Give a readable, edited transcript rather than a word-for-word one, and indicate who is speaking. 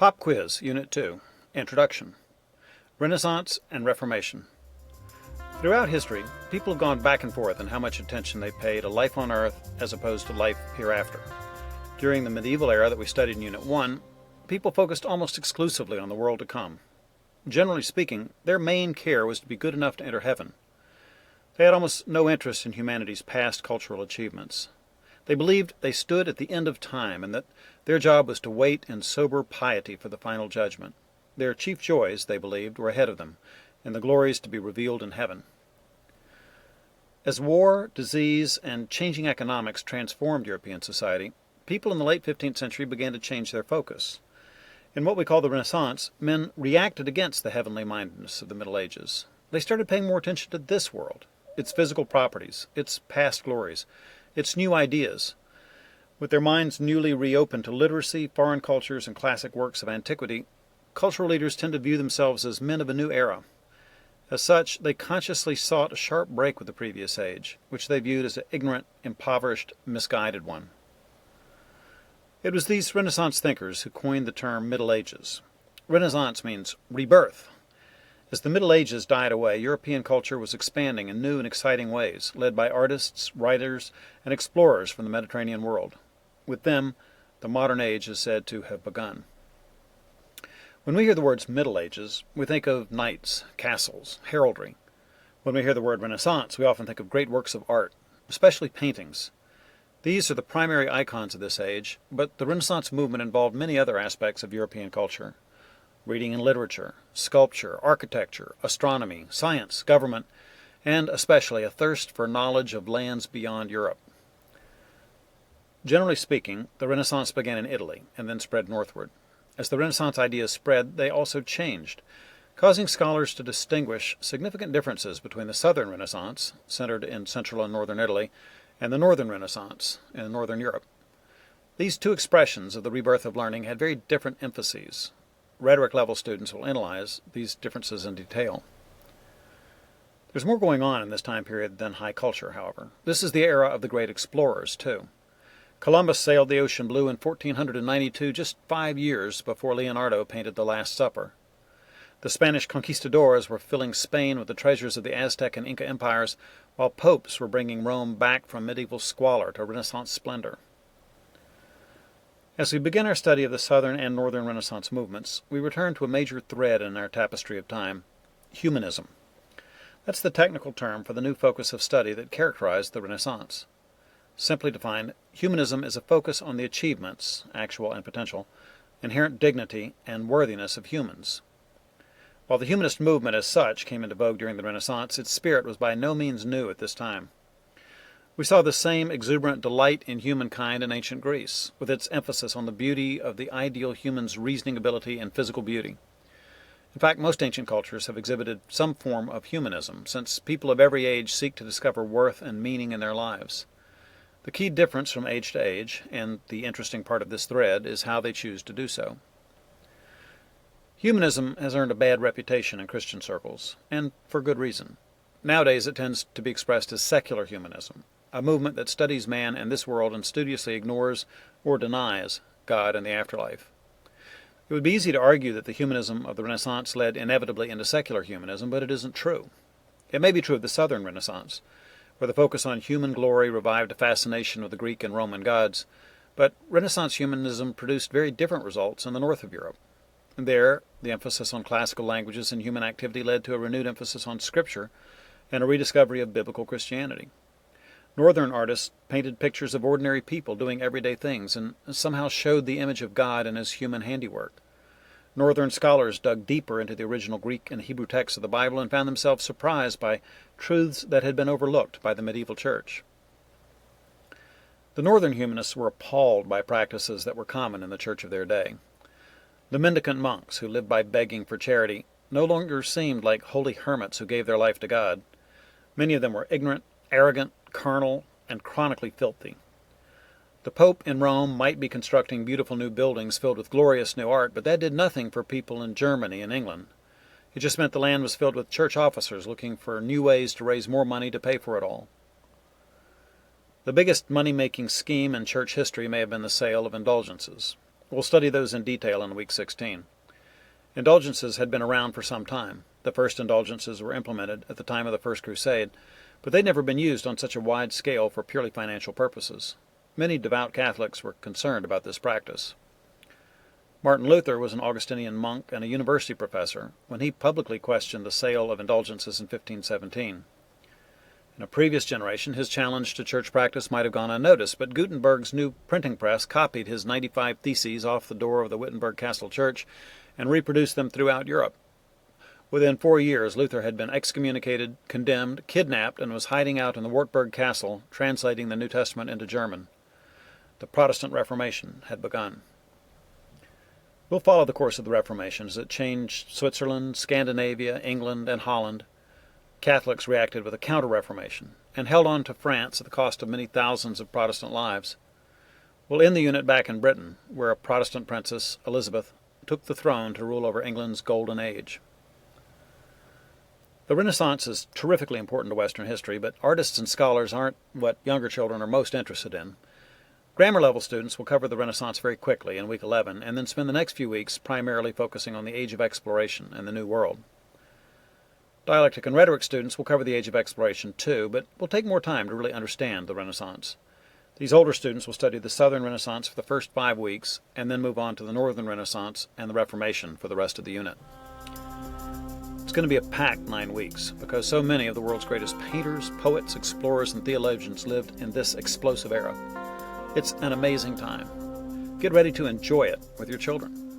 Speaker 1: Pop Quiz, Unit 2, Introduction, Renaissance and Reformation. Throughout history, people have gone back and forth on how much attention they pay to life on Earth as opposed to life hereafter. During the medieval era that we studied in Unit 1, people focused almost exclusively on the world to come. Generally speaking, their main care was to be good enough to enter heaven. They had almost no interest in humanity's past cultural achievements. They believed they stood at the end of time and that their job was to wait in sober piety for the final judgment. Their chief joys, they believed, were ahead of them, and the glories to be revealed in heaven. As war, disease, and changing economics transformed European society, people in the late 15th century began to change their focus. In what we call the Renaissance, men reacted against the heavenly mindedness of the Middle Ages. They started paying more attention to this world, its physical properties, its past glories, its new ideas. With their minds newly reopened to literacy, foreign cultures, and classic works of antiquity, cultural leaders tend to view themselves as men of a new era. As such, they consciously sought a sharp break with the previous age, which they viewed as an ignorant, impoverished, misguided one. It was these Renaissance thinkers who coined the term Middle Ages. Renaissance means rebirth. As the Middle Ages died away, European culture was expanding in new and exciting ways, led by artists, writers, and explorers from the Mediterranean world. With them, the modern age is said to have begun. When we hear the words Middle Ages, we think of knights, castles, heraldry. When we hear the word Renaissance, we often think of great works of art, especially paintings. These are the primary icons of this age, but the Renaissance movement involved many other aspects of European culture: reading and literature, sculpture, architecture, astronomy, science, government, and especially a thirst for knowledge of lands beyond Europe. Generally speaking, the Renaissance began in Italy and then spread northward. As the Renaissance ideas spread, they also changed, causing scholars to distinguish significant differences between the Southern Renaissance, centered in central and northern Italy, and the Northern Renaissance in northern Europe. These two expressions of the rebirth of learning had very different emphases. Rhetoric-level students will analyze these differences in detail. There's more going on in this time period than high culture, however. This is the era of the great explorers, too. Columbus sailed the ocean blue in 1492, just 5 years before Leonardo painted The Last Supper. The Spanish conquistadors were filling Spain with the treasures of the Aztec and Inca empires, while popes were bringing Rome back from medieval squalor to Renaissance splendor. As we begin our study of the Southern and Northern Renaissance movements, we return to a major thread in our tapestry of time: humanism. That's the technical term for the new focus of study that characterized the Renaissance. Simply defined, humanism is a focus on the achievements, actual and potential, inherent dignity, and worthiness of humans. While the humanist movement as such came into vogue during the Renaissance, its spirit was by no means new at this time. We saw the same exuberant delight in humankind in ancient Greece, with its emphasis on the beauty of the ideal human's reasoning ability and physical beauty. In fact, most ancient cultures have exhibited some form of humanism, since people of every age seek to discover worth and meaning in their lives. The key difference from age to age, and the interesting part of this thread, is how they choose to do so. Humanism has earned a bad reputation in Christian circles, and for good reason. Nowadays it tends to be expressed as secular humanism, a movement that studies man and this world and studiously ignores or denies God and the afterlife. It would be easy to argue that the humanism of the Renaissance led inevitably into secular humanism, but it isn't true. It may be true of the Southern Renaissance, where the focus on human glory revived a fascination with the Greek and Roman gods, but Renaissance humanism produced very different results in the north of Europe. There, the emphasis on classical languages and human activity led to a renewed emphasis on Scripture and a rediscovery of biblical Christianity. Northern artists painted pictures of ordinary people doing everyday things and somehow showed the image of God in his human handiwork. Northern scholars dug deeper into the original Greek and Hebrew texts of the Bible and found themselves surprised by truths that had been overlooked by the medieval church. The Northern humanists were appalled by practices that were common in the church of their day. The mendicant monks who lived by begging for charity no longer seemed like holy hermits who gave their life to God. Many of them were ignorant, arrogant, carnal, and chronically filthy. The Pope in Rome might be constructing beautiful new buildings filled with glorious new art, but that did nothing for people in Germany and England. It just meant the land was filled with church officers looking for new ways to raise more money to pay for it all. The biggest money-making scheme in church history may have been the sale of indulgences. We'll study those in detail in week 16. Indulgences had been around for some time. The first indulgences were implemented at the time of the First Crusade, but they'd never been used on such a wide scale for purely financial purposes. Many devout Catholics were concerned about this practice. Martin Luther was an Augustinian monk and a university professor when he publicly questioned the sale of indulgences in 1517. In a previous generation, his challenge to church practice might have gone unnoticed, but Gutenberg's new printing press copied his 95 Theses off the door of the Wittenberg Castle Church and reproduced them throughout Europe. Within 4 years, Luther had been excommunicated, condemned, kidnapped, and was hiding out in the Wartburg Castle, translating the New Testament into German. The Protestant Reformation had begun. We'll follow the course of the Reformation as it changed Switzerland, Scandinavia, England, and Holland. Catholics reacted with a counter-Reformation and held on to France at the cost of many thousands of Protestant lives. We'll end the unit back in Britain, where a Protestant princess, Elizabeth, took the throne to rule over England's Golden Age. The Renaissance is terrifically important to Western history, but artists and scholars aren't what younger children are most interested in. Grammar level students will cover the Renaissance very quickly in week 11 and then spend the next few weeks primarily focusing on the Age of Exploration and the New World. Dialectic and rhetoric students will cover the Age of Exploration too, but will take more time to really understand the Renaissance. These older students will study the Southern Renaissance for the first 5 weeks and then move on to the Northern Renaissance and the Reformation for the rest of the unit. It's going to be a packed 9 weeks because so many of the world's greatest painters, poets, explorers, and theologians lived in this explosive era. It's an amazing time. Get ready to enjoy it with your children.